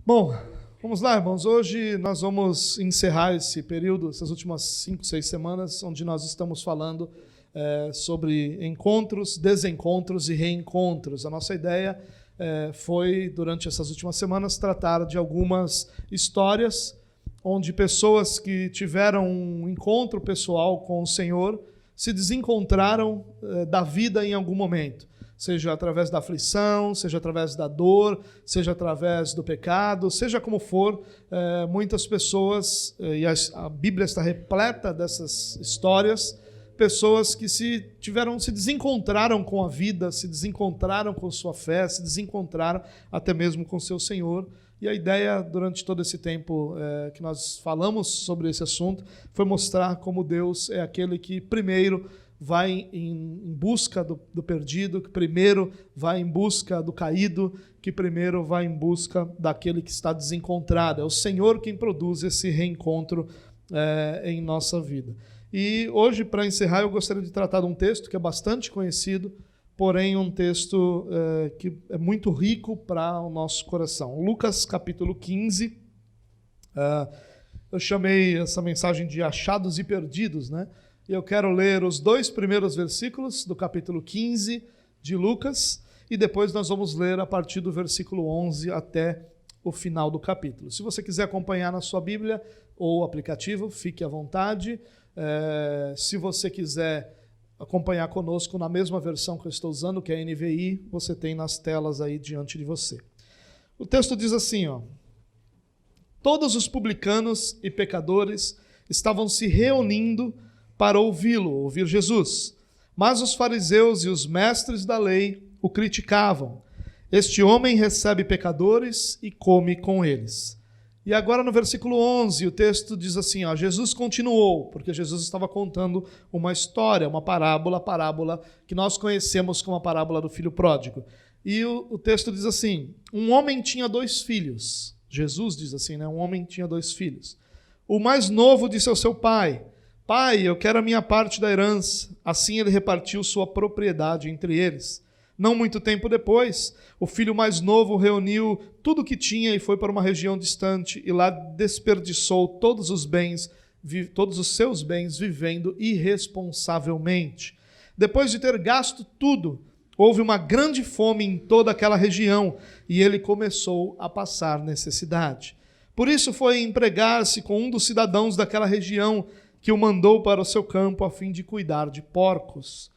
Bom, vamos lá, irmãos. Hoje nós vamos encerrar esse período, essas últimas 5, 6 semanas, onde nós estamos falando sobre encontros, desencontros e reencontros. A nossa ideia foi, durante essas últimas semanas, tratar de algumas histórias onde pessoas que tiveram um encontro pessoal com o Senhor se desencontraram da vida em algum momento. Seja através da aflição, seja através da dor, seja através do pecado, seja como for, muitas pessoas, e a Bíblia está repleta dessas histórias, pessoas que se desencontraram com a vida, se desencontraram com sua fé, se desencontraram até mesmo com seu Senhor. E a ideia, durante todo esse tempo que nós falamos sobre esse assunto, foi mostrar como Deus é aquele que primeiro vai em busca do perdido, que primeiro vai em busca do caído, que primeiro vai em busca daquele que está desencontrado. É o Senhor quem produz esse reencontro em nossa vida. E hoje, para encerrar, eu gostaria de tratar de um texto que é bastante conhecido, porém um texto que é muito rico para o nosso coração. Lucas capítulo 15, eu chamei essa mensagem de achados e perdidos, né? E eu quero ler os 2 primeiros versículos do capítulo 15 de Lucas, e depois nós vamos ler a partir do versículo 11 até o final do capítulo. Se você quiser acompanhar na sua Bíblia ou aplicativo, fique à vontade. Se você quiser acompanhar conosco na mesma versão que eu estou usando, que é a NVI, você tem nas telas aí diante de você. O texto diz assim, todos os publicanos e pecadores estavam se reunindo para ouvir Jesus. Mas os fariseus e os mestres da lei o criticavam. Este homem recebe pecadores e come com eles. E agora no versículo 11, o texto diz assim, Jesus continuou, porque Jesus estava contando uma história, uma parábola, a parábola que nós conhecemos como a parábola do filho pródigo. E o texto diz assim, um homem tinha 2 filhos. Jesus diz assim, né? Um homem tinha 2 filhos. O mais novo disse ao seu pai, pai, eu quero a minha parte da herança. Assim ele repartiu sua propriedade entre eles. Não muito tempo depois, o filho mais novo reuniu tudo o que tinha e foi para uma região distante e lá desperdiçou todos os seus bens vivendo irresponsavelmente. Depois de ter gasto tudo, houve uma grande fome em toda aquela região e ele começou a passar necessidade. Por isso foi empregar-se com um dos cidadãos daquela região que o mandou para o seu campo a fim de cuidar de porcos.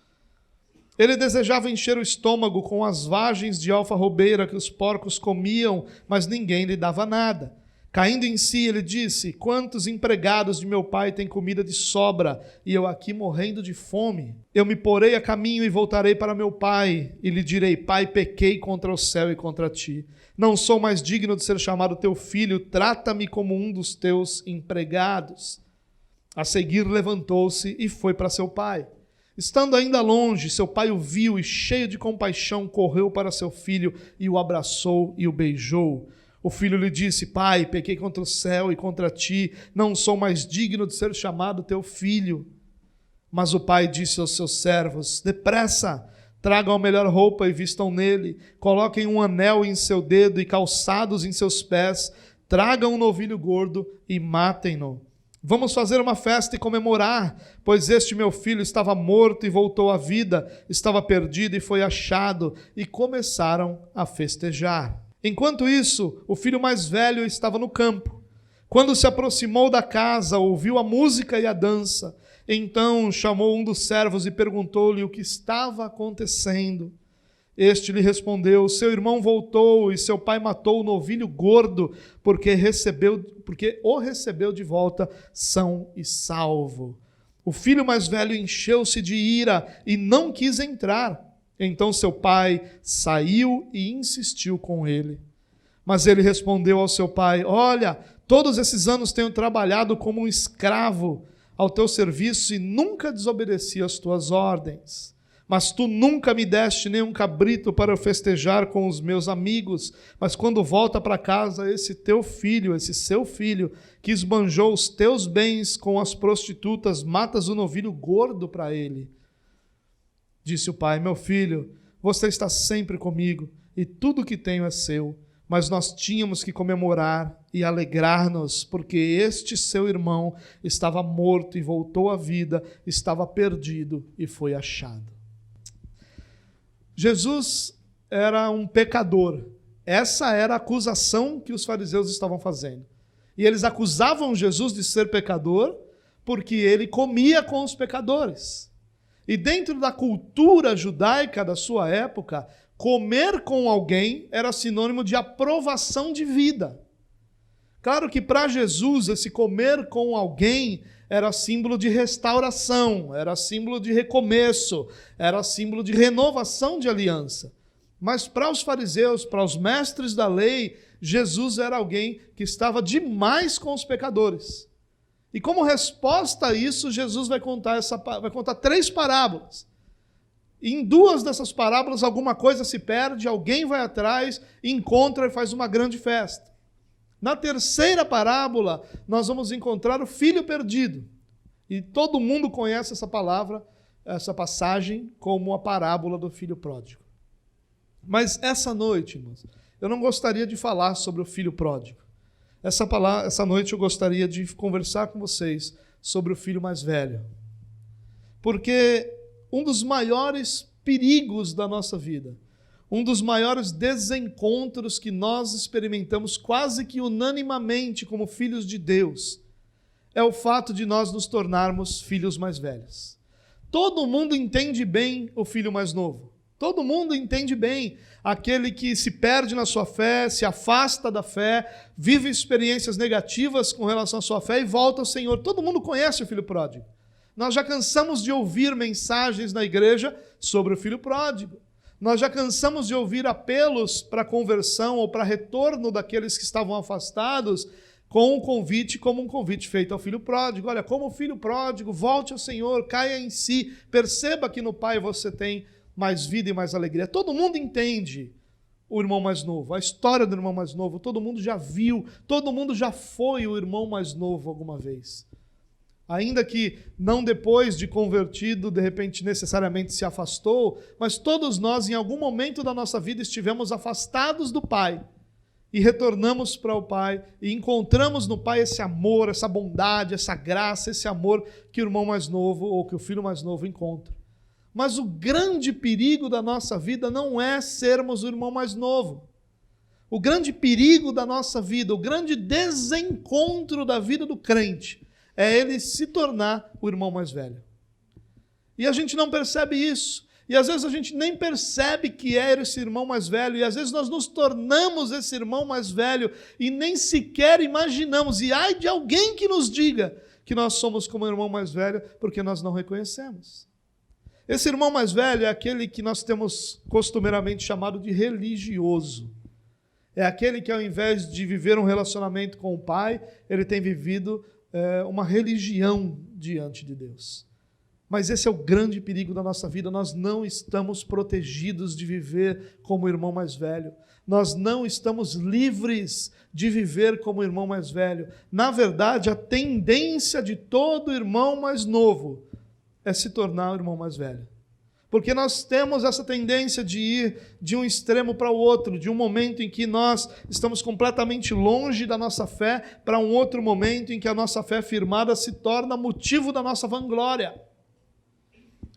Ele desejava encher o estômago com as vagens de alfarrobeira que os porcos comiam, mas ninguém lhe dava nada. Caindo em si, ele disse, quantos empregados de meu pai têm comida de sobra, e eu aqui morrendo de fome? Eu me porei a caminho e voltarei para meu pai, e lhe direi, pai, pequei contra o céu e contra ti. Não sou mais digno de ser chamado teu filho, trata-me como um dos teus empregados. A seguir levantou-se e foi para seu pai. Estando ainda longe, seu pai o viu e, cheio de compaixão, correu para seu filho e o abraçou e o beijou. O filho lhe disse, pai, pequei contra o céu e contra ti, não sou mais digno de ser chamado teu filho. Mas o pai disse aos seus servos, depressa, tragam a melhor roupa e vistam nele, coloquem um anel em seu dedo e calçados em seus pés, tragam um novilho gordo e matem-no. Vamos fazer uma festa e comemorar, pois este meu filho estava morto e voltou à vida, estava perdido e foi achado, e começaram a festejar. Enquanto isso, o filho mais velho estava no campo. Quando se aproximou da casa, ouviu a música e a dança. Então chamou um dos servos e perguntou-lhe o que estava acontecendo. Este lhe respondeu, seu irmão voltou e seu pai matou o novilho gordo, porque o recebeu de volta são e salvo. O filho mais velho encheu-se de ira e não quis entrar. Então seu pai saiu e insistiu com ele. Mas ele respondeu ao seu pai, olha, todos esses anos tenho trabalhado como um escravo ao teu serviço e nunca desobedeci às tuas ordens. Mas tu nunca me deste nenhum cabrito para eu festejar com os meus amigos. Mas quando volta para casa esse seu filho, que esbanjou os teus bens com as prostitutas, matas o novilho gordo para ele. Disse o pai, meu filho, você está sempre comigo, e tudo que tenho é seu. mas nós tínhamos que comemorar e alegrar-nos, porque este seu irmão estava morto e voltou à vida, estava perdido e foi achado. Jesus era um pecador. Essa era a acusação que os fariseus estavam fazendo. E eles acusavam Jesus de ser pecador porque ele comia com os pecadores. E dentro da cultura judaica da sua época, comer com alguém era sinônimo de aprovação de vida. Claro que para Jesus esse comer com alguém era símbolo de restauração, era símbolo de recomeço, era símbolo de renovação de aliança. Mas para os fariseus, para os mestres da lei, Jesus era alguém que estava demais com os pecadores. E como resposta a isso, Jesus vai contar 3 parábolas. E em 2 dessas parábolas, alguma coisa se perde, alguém vai atrás, encontra e faz uma grande festa. Na 3ª parábola, nós vamos encontrar o filho perdido. E todo mundo conhece essa palavra, essa passagem, como a parábola do filho pródigo. Mas essa noite, irmãos, eu não gostaria de falar sobre o filho pródigo. Essa noite eu gostaria de conversar com vocês sobre o filho mais velho. Porque um dos maiores perigos da nossa vida, um dos maiores desencontros que nós experimentamos quase que unanimamente como filhos de Deus, é o fato de nós nos tornarmos filhos mais velhos. Todo mundo entende bem o filho mais novo. Todo mundo entende bem aquele que se perde na sua fé, se afasta da fé, vive experiências negativas com relação à sua fé e volta ao Senhor. Todo mundo conhece o filho pródigo. Nós já cansamos de ouvir mensagens na igreja sobre o filho pródigo. Nós já cansamos de ouvir apelos para conversão ou para retorno daqueles que estavam afastados com um convite, como um convite feito ao filho pródigo. Olha, como o filho pródigo, volte ao Senhor, caia em si, perceba que no Pai você tem mais vida e mais alegria. Todo mundo entende o irmão mais novo, a história do irmão mais novo, todo mundo já viu, todo mundo já foi o irmão mais novo alguma vez. Ainda que não depois de convertido, de repente necessariamente se afastou, mas todos nós em algum momento da nossa vida estivemos afastados do Pai e retornamos para o Pai e encontramos no Pai esse amor, essa bondade, essa graça, esse amor que o irmão mais novo ou que o filho mais novo encontra. Mas o grande perigo da nossa vida não é sermos o irmão mais novo. O grande perigo da nossa vida, o grande desencontro da vida do crente, é ele se tornar o irmão mais velho. E a gente não percebe isso. E às vezes a gente nem percebe que é esse irmão mais velho. E às vezes nós nos tornamos esse irmão mais velho e nem sequer imaginamos. E ai de alguém que nos diga que nós somos como o irmão mais velho, porque nós não reconhecemos. Esse irmão mais velho é aquele que nós temos costumeiramente chamado de religioso. É aquele que ao invés de viver um relacionamento com o Pai, ele tem vivido uma religião diante de Deus. Mas esse é o grande perigo da nossa vida. Nós não estamos protegidos de viver como o irmão mais velho. Nós não estamos livres de viver como o irmão mais velho. Na verdade, a tendência de todo irmão mais novo é se tornar o irmão mais velho. Porque nós temos essa tendência de ir de um extremo para o outro, de um momento em que nós estamos completamente longe da nossa fé, para um outro momento em que a nossa fé firmada se torna motivo da nossa vanglória.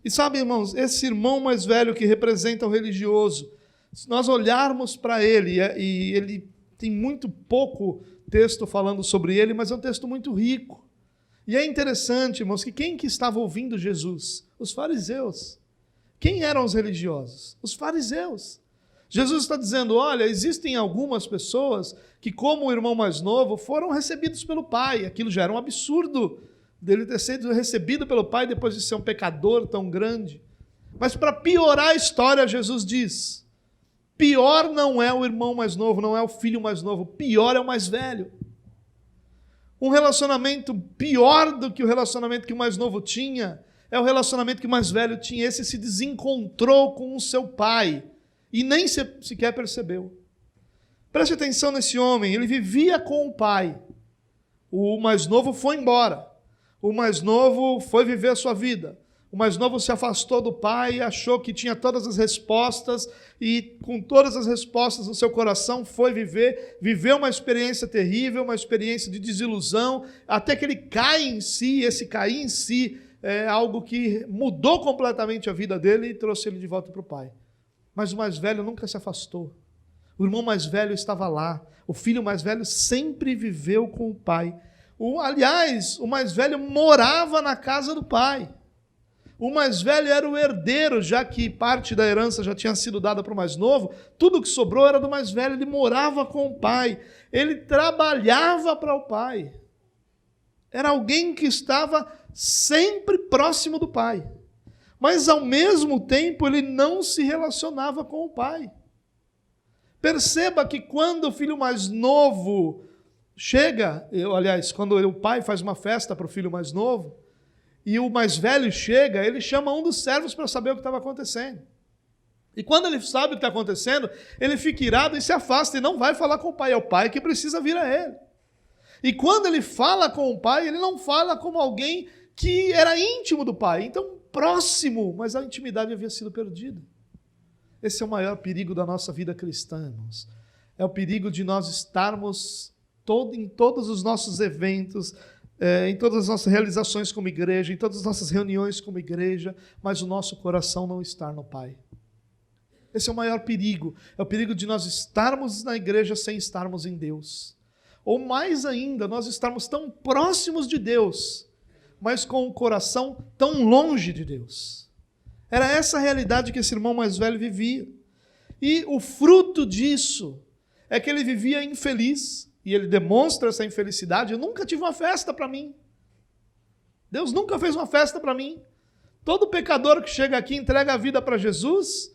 E sabe, irmãos, esse irmão mais velho que representa o religioso, se nós olharmos para ele, e ele tem muito pouco texto falando sobre ele, mas é um texto muito rico. E é interessante, irmãos, que quem que estava ouvindo Jesus? Os fariseus. Quem eram os religiosos? Os fariseus. Jesus está dizendo, olha, existem algumas pessoas que, como o irmão mais novo, foram recebidos pelo Pai. Aquilo já era um absurdo dele ter sido recebido pelo Pai depois de ser um pecador tão grande. Mas para piorar a história, Jesus diz, pior não é o irmão mais novo, não é o filho mais novo, pior é o mais velho. Um relacionamento pior do que o relacionamento que o mais novo tinha é o relacionamento que o mais velho tinha. Esse se desencontrou com o seu pai e nem sequer percebeu. Preste atenção nesse homem, ele vivia com o pai. O mais novo foi embora. O mais novo foi viver a sua vida. O mais novo se afastou do pai, achou que tinha todas as respostas e com todas as respostas no seu coração foi viveu uma experiência terrível, uma experiência de desilusão, até que ele cai em si. Esse cair em si é algo que mudou completamente a vida dele e trouxe ele de volta para o pai. Mas o mais velho nunca se afastou. O irmão mais velho estava lá. O filho mais velho sempre viveu com o pai. Aliás, o mais velho morava na casa do pai. O mais velho era o herdeiro, já que parte da herança já tinha sido dada para o mais novo, tudo que sobrou era do mais velho, ele morava com o pai, ele trabalhava para o pai. Era alguém que estava sempre próximo do pai, mas ao mesmo tempo ele não se relacionava com o pai. Perceba que quando o filho mais novo chega, quando o pai faz uma festa para o filho mais novo, e o mais velho chega, ele chama um dos servos para saber o que estava acontecendo. E quando ele sabe o que está acontecendo, ele fica irado e se afasta e não vai falar com o pai. É o pai que precisa vir a ele. E quando ele fala com o pai, ele não fala como alguém que era íntimo do pai. Então, próximo, mas a intimidade havia sido perdida. Esse é o maior perigo da nossa vida cristã, irmãos. É o perigo de nós estarmos em todos os nossos eventos, em todas as nossas realizações como igreja, em todas as nossas reuniões como igreja, mas o nosso coração não estar no Pai. Esse é o maior perigo. É o perigo de nós estarmos na igreja sem estarmos em Deus. Ou mais ainda, nós estarmos tão próximos de Deus, mas com o coração tão longe de Deus. Era essa a realidade que esse irmão mais velho vivia. E o fruto disso é que ele vivia infeliz. E ele demonstra essa infelicidade. Eu nunca tive uma festa para mim. Deus nunca fez uma festa para mim. Todo pecador que chega aqui e entrega a vida para Jesus,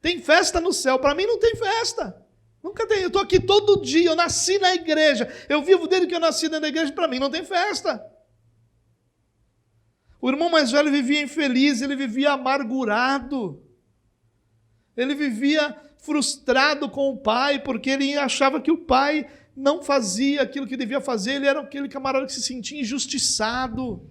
tem festa no céu. Para mim não tem festa. Nunca tem. Eu estou aqui todo dia, eu nasci na igreja. Eu vivo desde que eu nasci dentro da igreja, para mim não tem festa. O irmão mais velho vivia infeliz, ele vivia amargurado. Ele vivia frustrado com o pai, porque ele achava que o pai não fazia aquilo que devia fazer, ele era aquele camarada que se sentia injustiçado.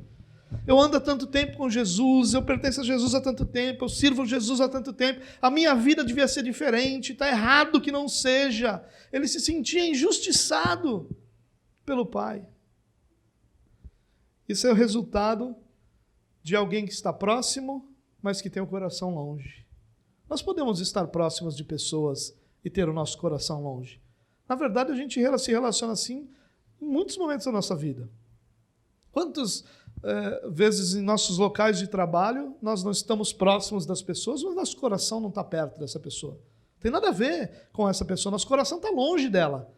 Eu ando há tanto tempo com Jesus, eu pertenço a Jesus há tanto tempo, eu sirvo Jesus há tanto tempo, a minha vida devia ser diferente, está errado que não seja. Ele se sentia injustiçado pelo pai. Isso é o resultado de alguém que está próximo, mas que tem o coração longe. Nós podemos estar próximos de pessoas e ter o nosso coração longe. Na verdade, a gente se relaciona assim em muitos momentos da nossa vida. Quantas vezes em nossos locais de trabalho nós não estamos próximos das pessoas, mas nosso coração não está perto dessa pessoa. Não tem nada a ver com essa pessoa, nosso coração está longe dela.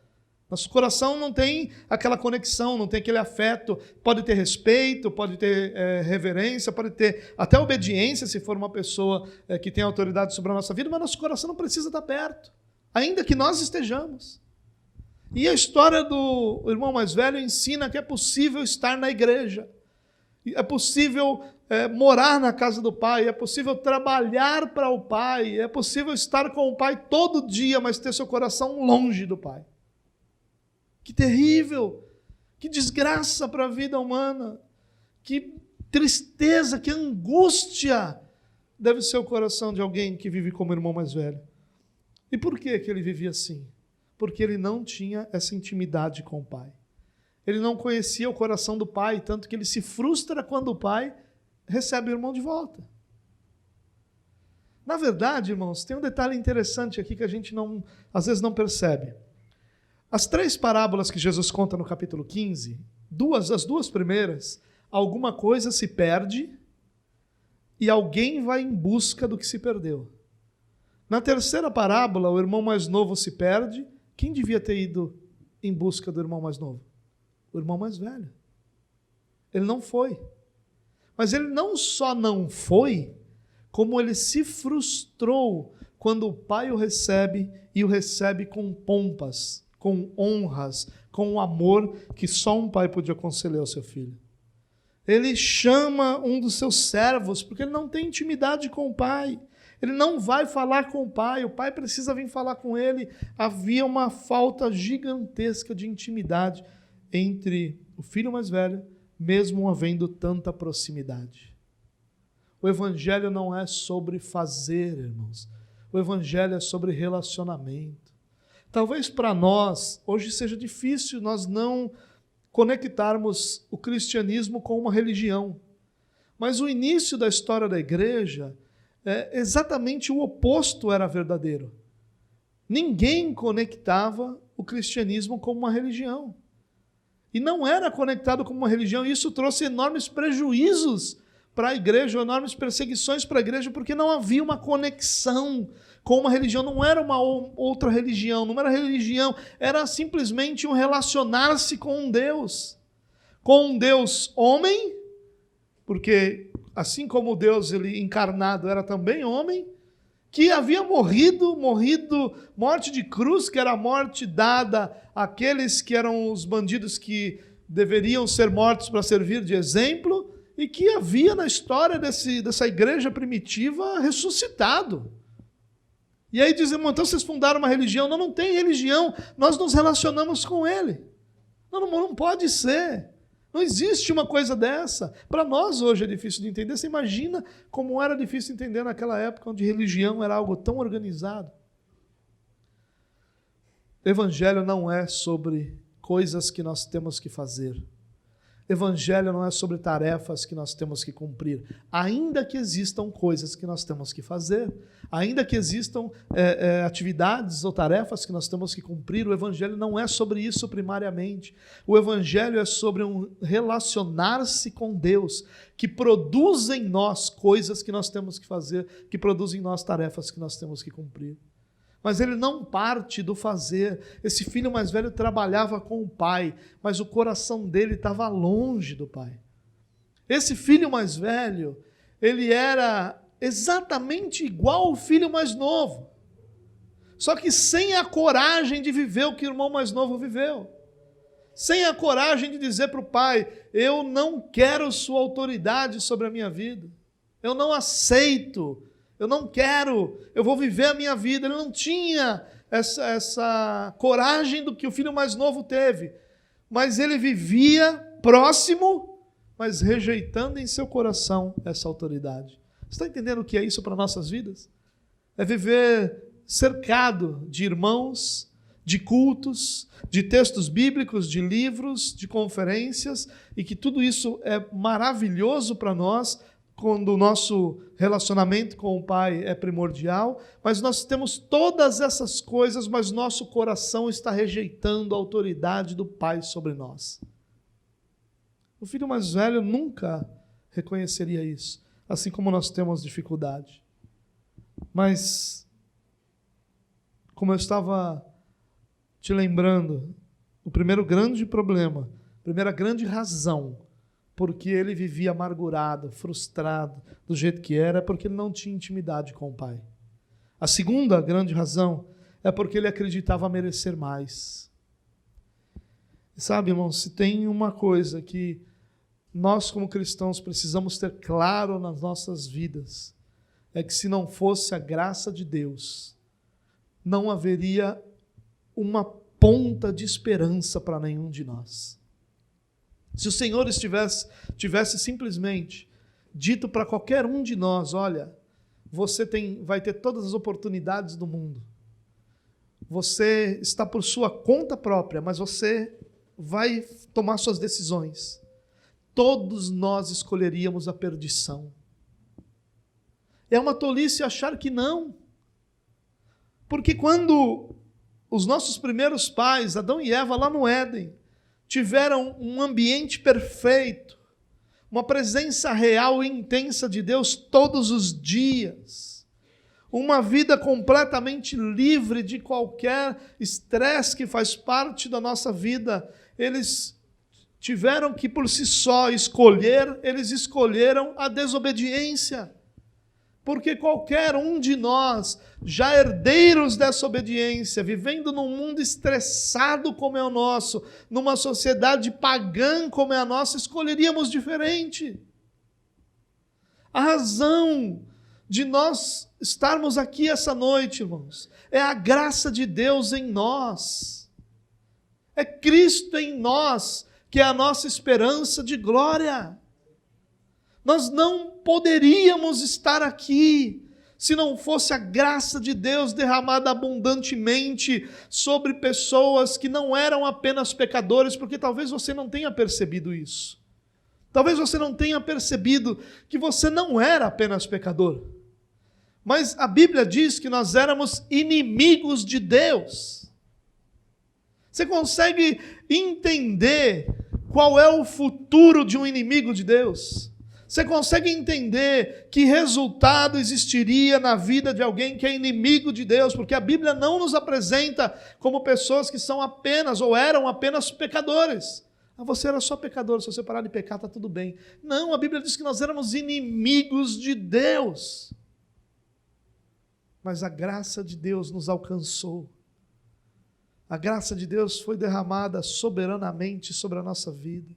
Nosso coração não tem aquela conexão, não tem aquele afeto. Pode ter respeito, pode ter reverência, pode ter até obediência se for uma pessoa que tem autoridade sobre a nossa vida, mas nosso coração não precisa estar perto, ainda que nós estejamos. E a história do irmão mais velho ensina que é possível estar na igreja, é possível morar na casa do pai, é possível trabalhar para o pai, é possível estar com o pai todo dia, mas ter seu coração longe do pai. Que terrível, que desgraça para a vida humana, que tristeza, que angústia deve ser o coração de alguém que vive como irmão mais velho. E por que ele vivia assim? Porque ele não tinha essa intimidade com o pai. Ele não conhecia o coração do pai, tanto que ele se frustra quando o pai recebe o irmão de volta. Na verdade, irmãos, tem um detalhe interessante aqui que a gente às vezes não percebe. As 3 parábolas que Jesus conta no capítulo 15, as duas primeiras, alguma coisa se perde e alguém vai em busca do que se perdeu. Na terceira parábola, o irmão mais novo se perde. Quem devia ter ido em busca do irmão mais novo? O irmão mais velho. Ele não foi. Mas ele não só não foi, como ele se frustrou quando o pai o recebe e o recebe com pompas, com honras, com o amor que só um pai podia conceder ao seu filho. Ele chama um dos seus servos, porque ele não tem intimidade com o pai. Ele não vai falar com o pai precisa vir falar com ele. Havia uma falta gigantesca de intimidade entre o filho mais velho, mesmo havendo tanta proximidade. O evangelho não é sobre fazer, irmãos. O evangelho é sobre relacionamento. Talvez para nós, hoje seja difícil nós não conectarmos o cristianismo com uma religião. Mas o início da história da igreja, exatamente o oposto era verdadeiro. Ninguém conectava o cristianismo com uma religião. E não era conectado com uma religião, e isso trouxe enormes prejuízos para a igreja, enormes perseguições para a igreja, porque não havia uma conexão com uma religião, não era uma outra religião, não era religião, era simplesmente um relacionar-se com um Deus homem, porque assim como Deus ele encarnado era também homem, que havia morrido morte de cruz, que era a morte dada àqueles que eram os bandidos que deveriam ser mortos para servir de exemplo, e que havia na história dessa igreja primitiva ressuscitado. E aí dizem, então vocês fundaram uma religião? Não, não tem religião, nós nos relacionamos com ele. Não pode ser. Não existe uma coisa dessa. Para nós hoje é difícil de entender. Você imagina como era difícil entender naquela época onde religião era algo tão organizado. Evangelho não é sobre coisas que nós temos que fazer. Evangelho não é sobre tarefas que nós temos que cumprir. Ainda que existam coisas que nós temos que fazer, ainda que existam atividades ou tarefas que nós temos que cumprir, o Evangelho não é sobre isso primariamente. O Evangelho é sobre um relacionar-se com Deus, que produz em nós coisas que nós temos que fazer, que produz em nós tarefas que nós temos que cumprir. Mas ele não parte do fazer. Esse filho mais velho trabalhava com o pai, mas o coração dele estava longe do pai. Esse filho mais velho, ele era exatamente igual ao filho mais novo, só que sem a coragem de viver o que o irmão mais novo viveu. Sem a coragem de dizer para o pai, eu não quero sua autoridade sobre a minha vida. Eu não aceito. Eu não quero, eu vou viver a minha vida. Ele não tinha essa coragem do que o filho mais novo teve, mas ele vivia próximo, mas rejeitando em seu coração essa autoridade. Você está entendendo o que é isso para nossas vidas? É viver cercado de irmãos, de cultos, de textos bíblicos, de livros, de conferências, e que tudo isso é maravilhoso para nós, quando o nosso relacionamento com o Pai é primordial, mas nós temos todas essas coisas, mas nosso coração está rejeitando a autoridade do Pai sobre nós. O filho mais velho nunca reconheceria isso, assim como nós temos dificuldade. Mas, como eu estava te lembrando, o primeiro grande problema, a primeira grande razão porque ele vivia amargurado, frustrado, do jeito que era, é porque ele não tinha intimidade com o Pai. A segunda grande razão é porque ele acreditava merecer mais. Sabe, irmãos, se tem uma coisa que nós como cristãos precisamos ter claro nas nossas vidas, é que se não fosse a graça de Deus, não haveria uma ponta de esperança para nenhum de nós. Se o Senhor tivesse simplesmente dito para qualquer um de nós, olha, você vai ter todas as oportunidades do mundo, você está por sua conta própria, mas você vai tomar suas decisões, todos nós escolheríamos a perdição. É uma tolice achar que não, porque quando os nossos primeiros pais, Adão e Eva, lá no Éden, tiveram um ambiente perfeito, uma presença real e intensa de Deus todos os dias, uma vida completamente livre de qualquer estresse que faz parte da nossa vida. Eles tiveram que por si só escolher, eles escolheram a desobediência. Porque qualquer um de nós, já herdeiros dessa obediência, vivendo num mundo estressado como é o nosso, numa sociedade pagã como é a nossa, escolheríamos diferente. A razão de nós estarmos aqui essa noite, irmãos, é a graça de Deus em nós. É Cristo em nós, que é a nossa esperança de glória. Nós não poderíamos estar aqui se não fosse a graça de Deus derramada abundantemente sobre pessoas que não eram apenas pecadores, porque talvez você não tenha percebido isso. Talvez você não tenha percebido que você não era apenas pecador. Mas a Bíblia diz que nós éramos inimigos de Deus. Você consegue entender qual é o futuro de um inimigo de Deus? Você consegue entender que resultado existiria na vida de alguém que é inimigo de Deus? Porque a Bíblia não nos apresenta como pessoas que são apenas ou eram apenas pecadores. Você era só pecador, se você parar de pecar está tudo bem. Não, a Bíblia diz que nós éramos inimigos de Deus. Mas a graça de Deus nos alcançou. A graça de Deus foi derramada soberanamente sobre a nossa vida.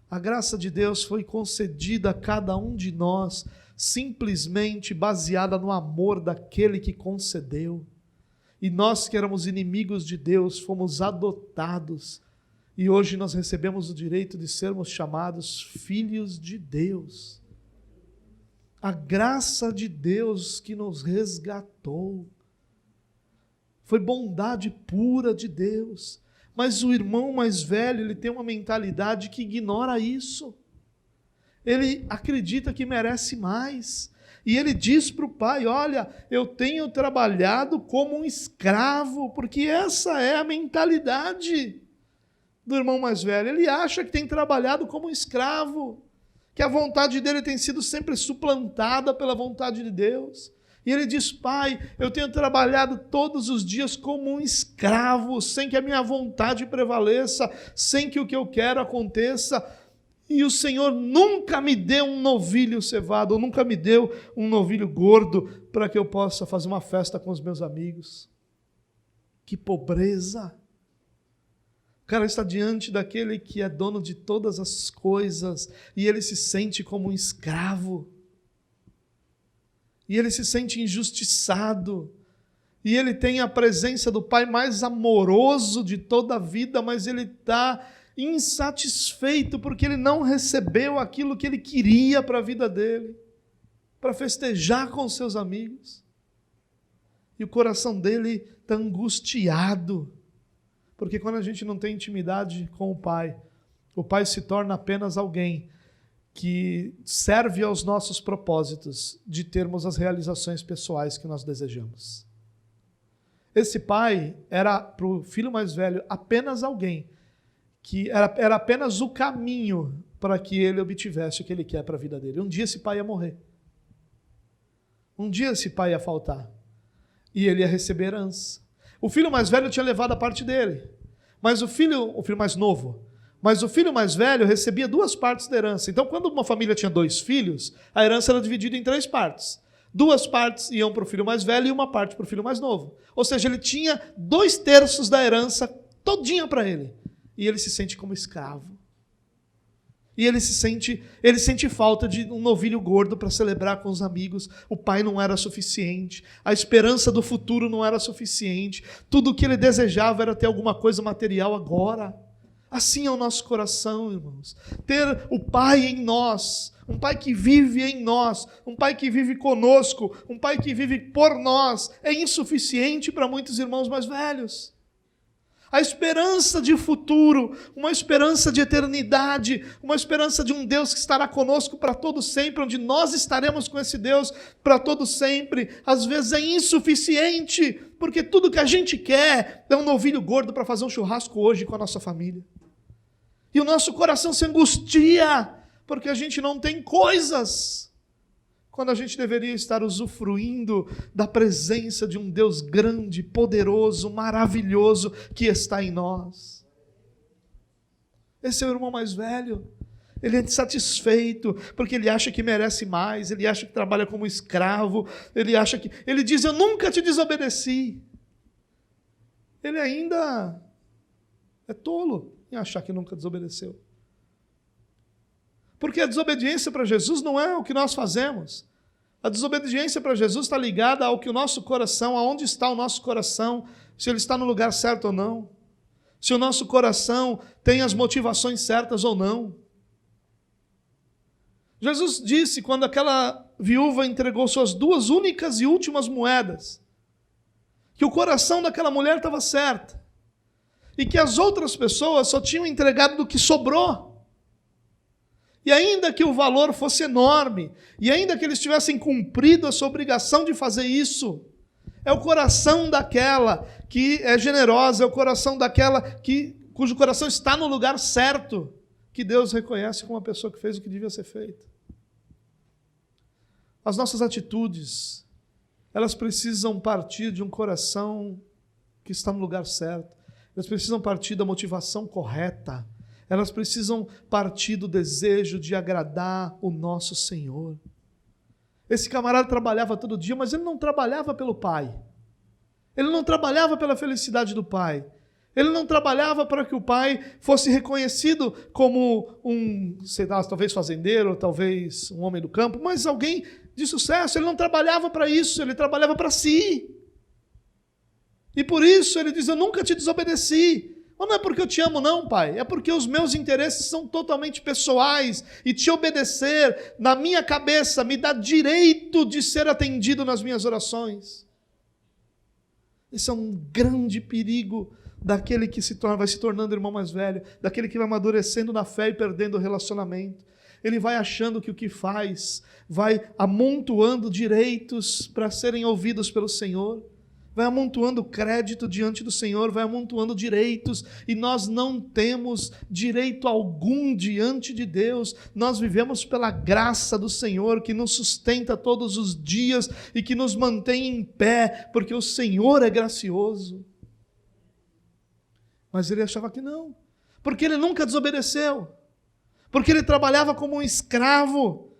A graça de Deus foi concedida a cada um de nós, simplesmente baseada no amor daquele que concedeu. E nós que éramos inimigos de Deus, fomos adotados. E hoje nós recebemos o direito de sermos chamados filhos de Deus. A graça de Deus que nos resgatou. Foi bondade pura de Deus. Mas o irmão mais velho, ele tem uma mentalidade que ignora isso. Ele acredita que merece mais. E ele diz para o pai, olha, eu tenho trabalhado como um escravo, porque essa é a mentalidade do irmão mais velho. Ele acha que tem trabalhado como um escravo, que a vontade dele tem sido sempre suplantada pela vontade de Deus. E ele diz, pai, eu tenho trabalhado todos os dias como um escravo, sem que a minha vontade prevaleça, sem que o que eu quero aconteça. E o Senhor nunca me deu um novilho cevado, ou nunca me deu um novilho gordo, para que eu possa fazer uma festa com os meus amigos. Que pobreza! O cara está diante daquele que é dono de todas as coisas, e ele se sente como um escravo. E ele se sente injustiçado, e ele tem a presença do Pai mais amoroso de toda a vida, mas ele está insatisfeito porque ele não recebeu aquilo que ele queria para a vida dele, para festejar com seus amigos. E o coração dele está angustiado, porque quando a gente não tem intimidade com o Pai se torna apenas alguém que serve aos nossos propósitos de termos as realizações pessoais que nós desejamos. Esse pai era para o filho mais velho apenas alguém que era apenas o caminho para que ele obtivesse o que ele quer para a vida dele. Um dia esse pai ia morrer. Um dia esse pai ia faltar. E ele ia receber herança. O filho mais velho tinha levado a parte dele. Mas o filho mais novo, mas o filho mais velho recebia 2 partes da herança. Então, quando uma família tinha 2 filhos, a herança era dividida em 3 partes. 2 partes iam para o filho mais velho e 1 parte para o filho mais novo. Ou seja, ele tinha 2/3 da herança todinha para ele. E ele se sente como escravo. E ele sente falta de um novilho gordo para celebrar com os amigos. O pai não era suficiente. A esperança do futuro não era suficiente. Tudo o que ele desejava era ter alguma coisa material agora. Assim é o nosso coração, irmãos. Ter o Pai em nós, um Pai que vive em nós, um Pai que vive conosco, um Pai que vive por nós, é insuficiente para muitos irmãos mais velhos. A esperança de futuro, uma esperança de eternidade, uma esperança de um Deus que estará conosco para todo sempre, onde nós estaremos com esse Deus para todo sempre, às vezes é insuficiente, porque tudo que a gente quer é um novilho gordo para fazer um churrasco hoje com a nossa família. E o nosso coração se angustia, porque a gente não tem coisas, quando a gente deveria estar usufruindo da presença de um Deus grande, poderoso, maravilhoso, que está em nós. Esse é o irmão mais velho. Ele é insatisfeito, porque ele acha que merece mais, ele acha que trabalha como escravo, ele diz, eu nunca te desobedeci. Ele ainda é tolo em achar que nunca desobedeceu. Porque a desobediência para Jesus não é o que nós fazemos. A desobediência para Jesus está ligada ao que o nosso coração, aonde está o nosso coração, se ele está no lugar certo ou não. Se o nosso coração tem as motivações certas ou não. Jesus disse, quando aquela viúva entregou suas 2 únicas e últimas moedas, que o coração daquela mulher estava certo, e que as outras pessoas só tinham entregado do que sobrou. E ainda que o valor fosse enorme, e ainda que eles tivessem cumprido a sua obrigação de fazer isso, é o coração daquela que é generosa, é o coração daquela cujo coração está no lugar certo, que Deus reconhece como uma pessoa que fez o que devia ser feito. As nossas atitudes, elas precisam partir de um coração que está no lugar certo. Elas precisam partir da motivação correta. Elas precisam partir do desejo de agradar o nosso Senhor. Esse camarada trabalhava todo dia, mas ele não trabalhava pelo Pai. Ele não trabalhava pela felicidade do Pai. Ele não trabalhava para que o Pai fosse reconhecido como sei lá, talvez fazendeiro, talvez um homem do campo, mas alguém de sucesso. Ele não trabalhava para isso, ele trabalhava para si. E por isso ele diz, eu nunca te desobedeci. Mas não é porque eu te amo não, Pai, é porque os meus interesses são totalmente pessoais, e te obedecer, na minha cabeça, me dá direito de ser atendido nas minhas orações. Esse é um grande perigo daquele que vai se tornando irmão mais velho, daquele que vai amadurecendo na fé e perdendo o relacionamento. Ele vai achando que o que faz vai amontoando direitos para serem ouvidos pelo Senhor, vai amontoando crédito diante do Senhor, vai amontoando direitos, e nós não temos direito algum diante de Deus. Nós vivemos pela graça do Senhor, que nos sustenta todos os dias e que nos mantém em pé, porque o Senhor é gracioso. Mas ele achava que não, porque ele nunca desobedeceu, porque ele trabalhava como um escravo,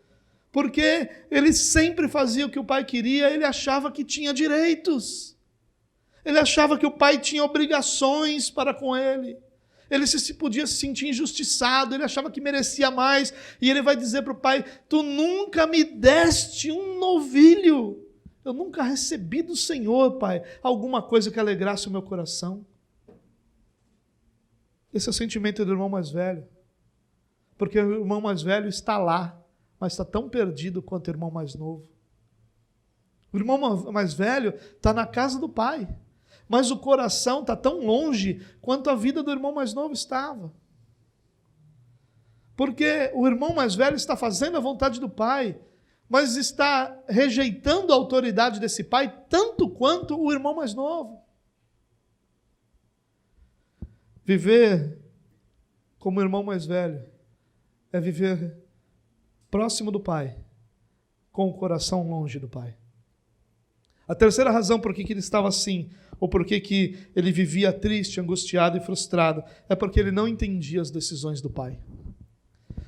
porque ele sempre fazia o que o pai queria. Ele achava que tinha direitos, ele achava que o pai tinha obrigações para com ele, ele podia se sentir injustiçado, ele achava que merecia mais, e ele vai dizer para o pai, tu nunca me deste um novilho, eu nunca recebi do Senhor, pai, alguma coisa que alegrasse o meu coração. Esse é o sentimento do irmão mais velho, porque o irmão mais velho está lá, mas está tão perdido quanto o irmão mais novo. O irmão mais velho está na casa do pai, mas o coração está tão longe quanto a vida do irmão mais novo estava. Porque o irmão mais velho está fazendo a vontade do pai, mas está rejeitando a autoridade desse pai tanto quanto o irmão mais novo. Viver como irmão mais velho é viver próximo do Pai, com o coração longe do Pai. A terceira razão por que ele estava assim, ou por que ele vivia triste, angustiado e frustrado, é porque ele não entendia as decisões do Pai.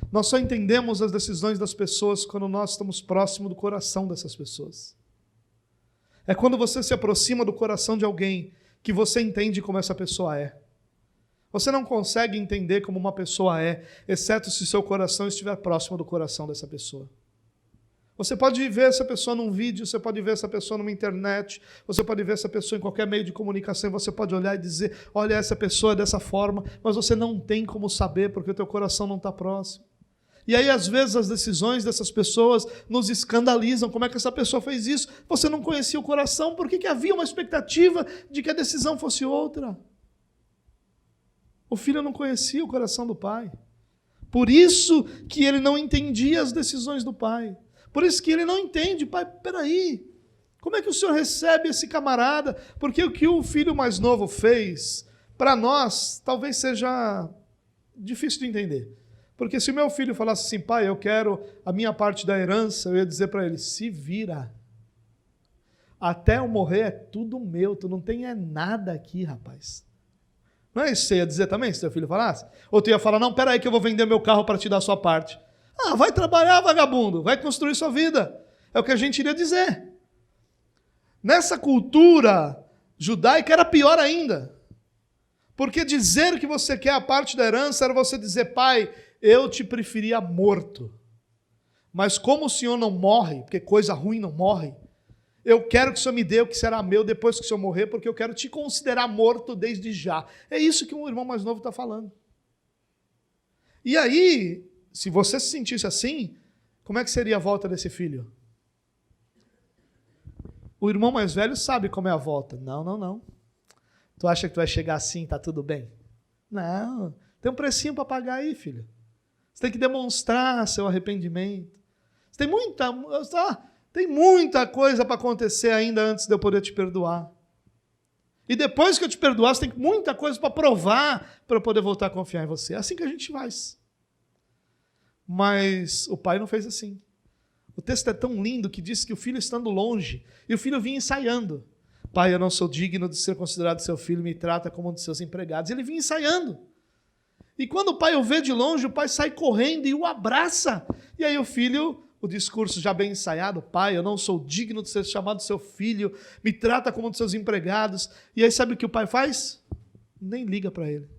Nós só entendemos as decisões das pessoas quando nós estamos próximo do coração dessas pessoas. É quando você se aproxima do coração de alguém que você entende como essa pessoa é. Você não consegue entender como uma pessoa é, exceto se seu coração estiver próximo do coração dessa pessoa. Você pode ver essa pessoa num vídeo, você pode ver essa pessoa numa internet, você pode ver essa pessoa em qualquer meio de comunicação, você pode olhar e dizer, olha, essa pessoa é dessa forma, mas você não tem como saber, porque o teu coração não está próximo. E aí, às vezes, as decisões dessas pessoas nos escandalizam. Como é que essa pessoa fez isso? Você não conhecia o coração, por que havia uma expectativa de que a decisão fosse outra? O filho não conhecia o coração do pai. Por isso que ele não entendia as decisões do pai. Por isso que ele não entende, pai, peraí, como é que o senhor recebe esse camarada? Porque o que o filho mais novo fez, para nós, talvez seja difícil de entender. Porque se o meu filho falasse assim, pai, eu quero a minha parte da herança, eu ia dizer para ele, se vira. Até eu morrer é tudo meu, tu não tem nada aqui, rapaz. Não é isso que você ia dizer também, se seu filho falasse? Ou tu ia falar, não, peraí que eu vou vender meu carro para te dar a sua parte. Ah, vai trabalhar, vagabundo, vai construir sua vida. É o que a gente iria dizer. Nessa cultura judaica era pior ainda. Porque dizer que você quer a parte da herança era você dizer, pai, eu te preferia morto. Mas como o senhor não morre, porque coisa ruim não morre, eu quero que o Senhor me dê o que será meu depois que o Senhor morrer, porque eu quero te considerar morto desde já. É isso que um irmão mais novo está falando. E aí, se você se sentisse assim, Como é que seria a volta desse filho? O irmão mais velho sabe como é a volta. Não. Tu acha que tu vai chegar assim, tá tudo bem? Não, tem um precinho para pagar aí, filho. Você tem que demonstrar seu arrependimento. Você tem muita coisa para acontecer ainda antes de eu poder te perdoar. E depois que eu te perdoar, você tem muita coisa para provar para eu poder voltar a confiar em você. É assim que a gente faz. Mas o pai não fez assim. O texto é tão lindo que diz que o filho estando longe, e o filho vinha ensaiando. Pai, eu não sou digno de ser considerado seu filho, me trata como um de seus empregados. Ele vinha ensaiando. E quando o pai o vê de longe, o pai sai correndo e o abraça. E aí o filho, o discurso já bem ensaiado, pai, eu não sou digno de ser chamado seu filho, me trata como um de seus empregados. E aí sabe o que o pai faz? Nem liga para ele.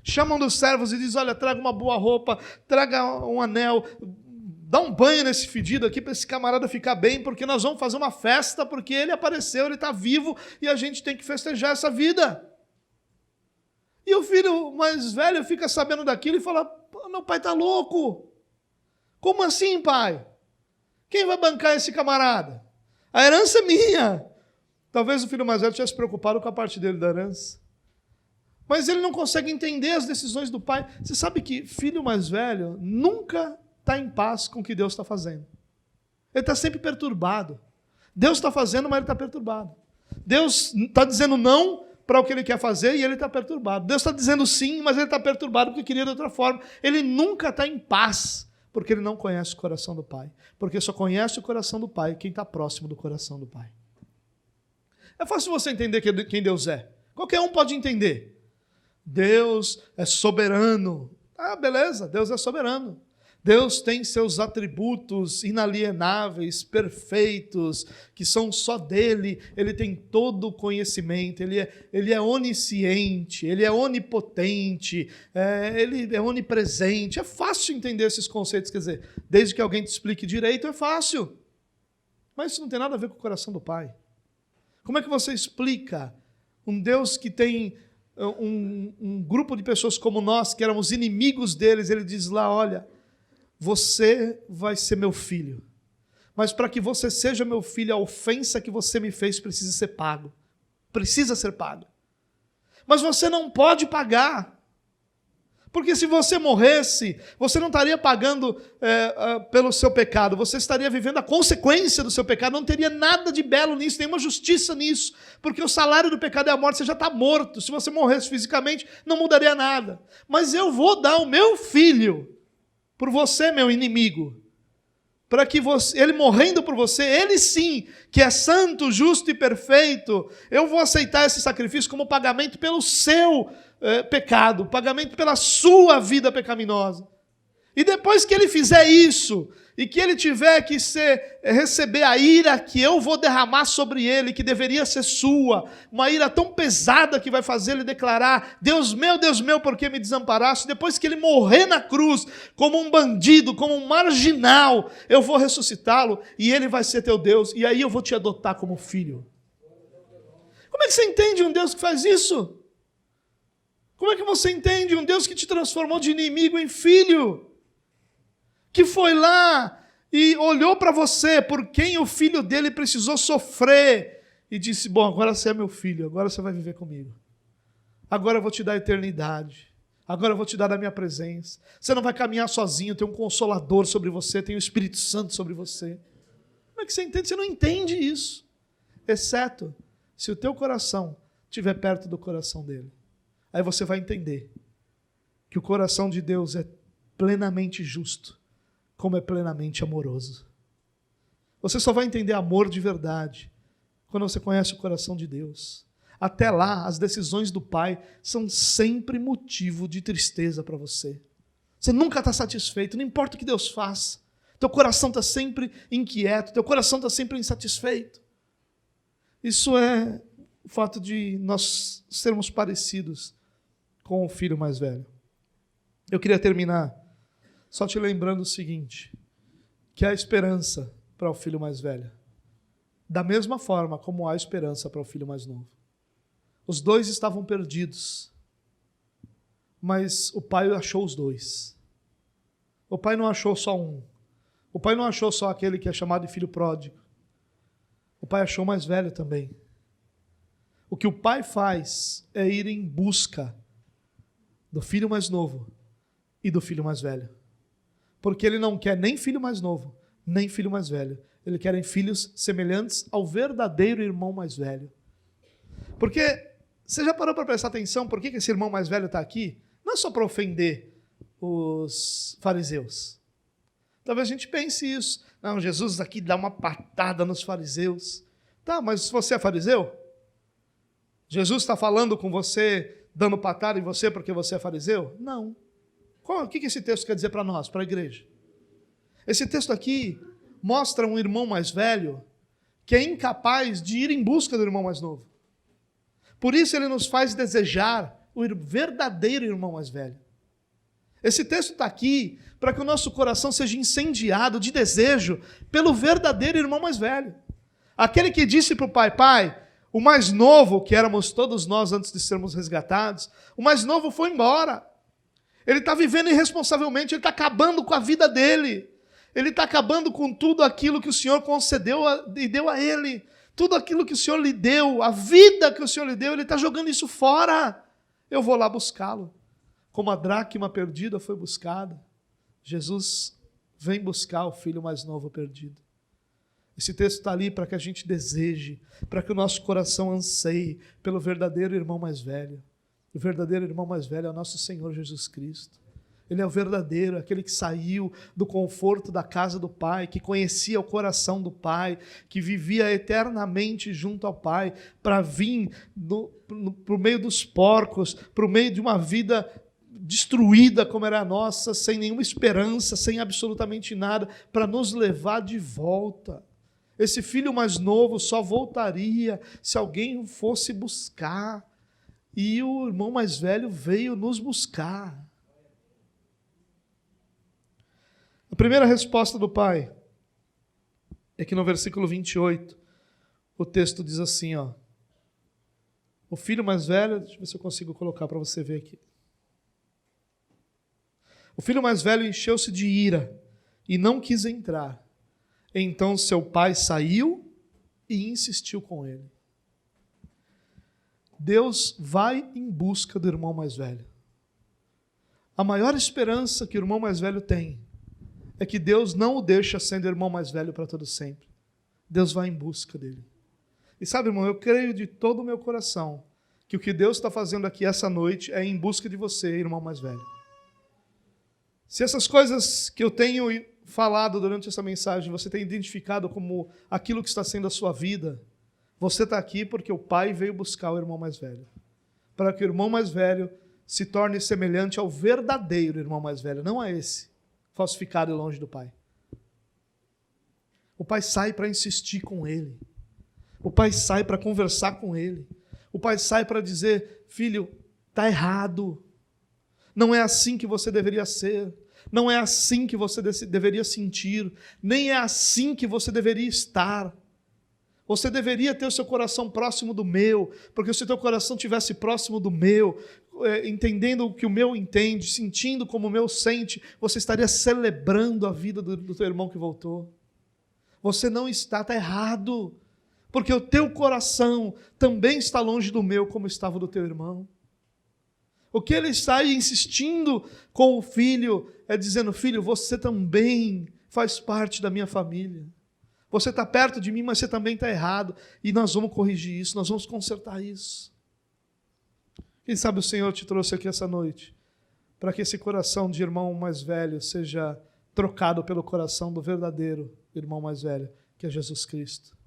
Chama um dos servos e diz, olha, traga uma boa roupa, traga um anel, dá um banho nesse fedido aqui para esse camarada ficar bem, porque nós vamos fazer uma festa, porque ele apareceu, ele está vivo e a gente tem que festejar essa vida. E o filho mais velho fica sabendo daquilo e fala, meu pai está louco. Como assim, pai? Quem vai bancar esse camarada? A herança é minha. Talvez o filho mais velho tivesse preocupado com a parte dele da herança. Mas ele não consegue entender as decisões do pai. Você sabe que filho mais velho nunca está em paz com o que Deus está fazendo. Ele está sempre perturbado. Deus está fazendo, mas ele está perturbado. Deus está dizendo não para o que ele quer fazer e ele está perturbado. Deus está dizendo sim, mas ele está perturbado porque queria de outra forma. Ele nunca está em paz, porque ele não conhece o coração do Pai. Porque só conhece o coração do Pai quem está próximo do coração do Pai. É fácil você entender quem Deus é. Qualquer um pode entender. Deus é soberano. Ah, beleza, Deus é soberano. Deus tem seus atributos inalienáveis, perfeitos, que são só dele. Ele tem todo o conhecimento, ele é onisciente, ele é onipotente, ele é onipresente. É fácil entender esses conceitos, quer dizer, desde que alguém te explique direito, é fácil. Mas isso não tem nada a ver com o coração do Pai. Como é que você explica um Deus que tem um grupo de pessoas como nós, que éramos inimigos deles, ele diz lá, olha, você vai ser meu filho. Mas para que você seja meu filho, a ofensa que você me fez precisa ser pago. Precisa ser pago. Mas você não pode pagar. Porque se você morresse, você não estaria pagando pelo seu pecado. Você estaria vivendo a consequência do seu pecado. Não teria nada de belo nisso, nenhuma justiça nisso. Porque o salário do pecado é a morte, você já está morto. Se você morresse fisicamente, não mudaria nada. Mas eu vou dar o meu filho por você, meu inimigo, para que você, ele morrendo por você, ele sim, que é santo, justo e perfeito, eu vou aceitar esse sacrifício como pagamento pelo seu pecado, pagamento pela sua vida pecaminosa. E depois que ele fizer isso, e que ele tiver que receber a ira que eu vou derramar sobre ele, que deveria ser sua, uma ira tão pesada que vai fazer ele declarar, Deus meu, por que me desamparaste? Depois que ele morrer na cruz, como um bandido, como um marginal, eu vou ressuscitá-lo, e ele vai ser teu Deus, e aí eu vou te adotar como filho. Como é que você entende um Deus que faz isso? Como é que você entende um Deus que te transformou de inimigo em filho? Que foi lá e olhou para você por quem o filho dele precisou sofrer e disse, bom, agora você é meu filho, agora você vai viver comigo. Agora eu vou te dar a eternidade. Agora eu vou te dar a minha presença. Você não vai caminhar sozinho, tem um Consolador sobre você, tem o Espírito Santo sobre você. Como é que você entende? Você não entende isso. Exceto se o teu coração estiver perto do coração dele. Aí você vai entender que o coração de Deus é plenamente justo, como é plenamente amoroso. Você só vai entender amor de verdade quando você conhece o coração de Deus. Até lá, as decisões do Pai são sempre motivo de tristeza para você. Você nunca está satisfeito, não importa o que Deus faça. Teu coração está sempre inquieto, teu coração está sempre insatisfeito. Isso é o fato de nós sermos parecidos com o filho mais velho. Eu queria terminar só te lembrando o seguinte, que há esperança para o filho mais velho, da mesma forma como há esperança para o filho mais novo. Os dois estavam perdidos, mas o pai achou os dois. O pai não achou só um. O pai não achou só aquele que é chamado de filho pródigo. O pai achou o mais velho também. O que o pai faz é ir em busca do filho mais novo e do filho mais velho. Porque ele não quer nem filho mais novo, nem filho mais velho. Ele quer filhos semelhantes ao verdadeiro irmão mais velho. Porque, você já parou para prestar atenção por que esse irmão mais velho está aqui? Não é só para ofender os fariseus. Talvez a gente pense isso. Não, Jesus aqui dá uma patada nos fariseus. Tá, mas você é fariseu? Jesus está falando com você, dando patada em você porque você é fariseu? Não. O que esse texto quer dizer para nós, para a igreja? Esse texto aqui mostra um irmão mais velho que é incapaz de ir em busca do irmão mais novo. Por isso ele nos faz desejar o verdadeiro irmão mais velho. Esse texto está aqui para que o nosso coração seja incendiado de desejo pelo verdadeiro irmão mais velho. Aquele que disse para o pai, pai, o mais novo, que éramos todos nós antes de sermos resgatados, o mais novo foi embora. Ele está vivendo irresponsavelmente, ele está acabando com a vida dele. Ele está acabando com tudo aquilo que o Senhor concedeu e deu a ele. Tudo aquilo que o Senhor lhe deu, a vida que o Senhor lhe deu, ele está jogando isso fora. Eu vou lá buscá-lo. Como a dracma perdida foi buscada, Jesus vem buscar o filho mais novo perdido. Esse texto está ali para que a gente deseje, para que o nosso coração anseie pelo verdadeiro irmão mais velho. O verdadeiro irmão mais velho é o nosso Senhor Jesus Cristo. Ele é o verdadeiro, aquele que saiu do conforto da casa do Pai, que conhecia o coração do Pai, que vivia eternamente junto ao Pai, para vir para o meio dos porcos, para o meio de uma vida destruída como era a nossa, sem nenhuma esperança, sem absolutamente nada, para nos levar de volta. Esse filho mais novo só voltaria se alguém fosse buscar. E o irmão mais velho veio nos buscar. A primeira resposta do pai é que no versículo 28, o texto diz assim, ó, o filho mais velho, deixa eu ver se eu consigo colocar para você ver aqui. O filho mais velho encheu-se de ira e não quis entrar. Então seu pai saiu e insistiu com ele. Deus vai em busca do irmão mais velho. A maior esperança que o irmão mais velho tem é que Deus não o deixa sendo irmão mais velho para todo sempre. Deus vai em busca dele. E sabe, irmão, eu creio de todo o meu coração que o que Deus está fazendo aqui essa noite é em busca de você, irmão mais velho. Se essas coisas que eu tenho falado durante essa mensagem, você tem identificado como aquilo que está sendo a sua vida, você está aqui porque o pai veio buscar o irmão mais velho. Para que o irmão mais velho se torne semelhante ao verdadeiro irmão mais velho, não a esse, falsificado e longe do pai. O pai sai para insistir com ele. O pai sai para conversar com ele. O pai sai para dizer, filho, está errado. Não é assim que você deveria ser. Não é assim que você deveria sentir. Nem é assim que você deveria estar. Você deveria ter o seu coração próximo do meu, porque se o teu coração estivesse próximo do meu, entendendo o que o meu entende, sentindo como o meu sente, você estaria celebrando a vida do teu irmão que voltou. Você não está errado, porque o teu coração também está longe do meu, como estava do teu irmão. O que ele está insistindo com o filho é dizendo, filho, você também faz parte da minha família. Você está perto de mim, mas você também está errado. E nós vamos corrigir isso, nós vamos consertar isso. Quem sabe o Senhor te trouxe aqui essa noite para que esse coração de irmão mais velho seja trocado pelo coração do verdadeiro irmão mais velho, que é Jesus Cristo.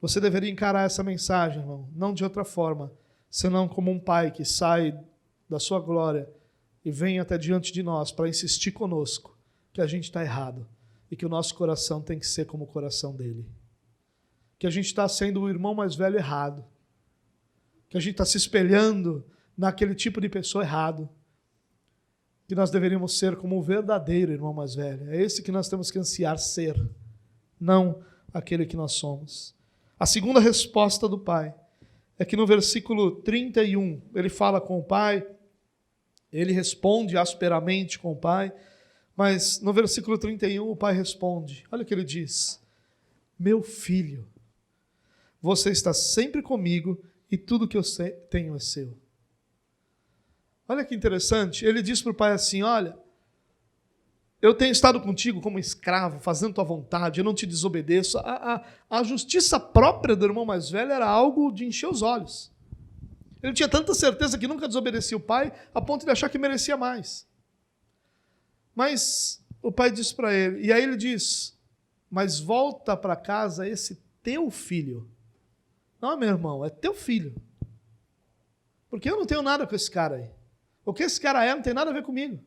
Você deveria encarar essa mensagem, irmão, não de outra forma, senão como um pai que sai da sua glória e vem até diante de nós para insistir conosco que a gente está errado. E que o nosso coração tem que ser como o coração dele. Que a gente está sendo o irmão mais velho errado. Que a gente está se espelhando naquele tipo de pessoa errado. Que nós deveríamos ser como o verdadeiro irmão mais velho. É esse que nós temos que ansiar ser, não aquele que nós somos. A segunda resposta do pai é que no versículo 31, ele fala com o pai, ele responde asperamente com o pai. Mas no versículo 31 o pai responde, olha o que ele diz: meu filho, você está sempre comigo e tudo que eu tenho é seu. Olha que interessante, ele diz para o pai assim, olha, eu tenho estado contigo como escravo, fazendo tua vontade, eu não te desobedeço. A justiça própria do irmão mais velho era algo de encher os olhos. Ele tinha tanta certeza que nunca desobedecia o pai, a ponto de achar que merecia mais. Mas o pai diz para ele, e aí ele diz, mas volta para casa esse teu filho. Não, meu irmão, é teu filho. Porque eu não tenho nada com esse cara aí. O que esse cara é não tem nada a ver comigo.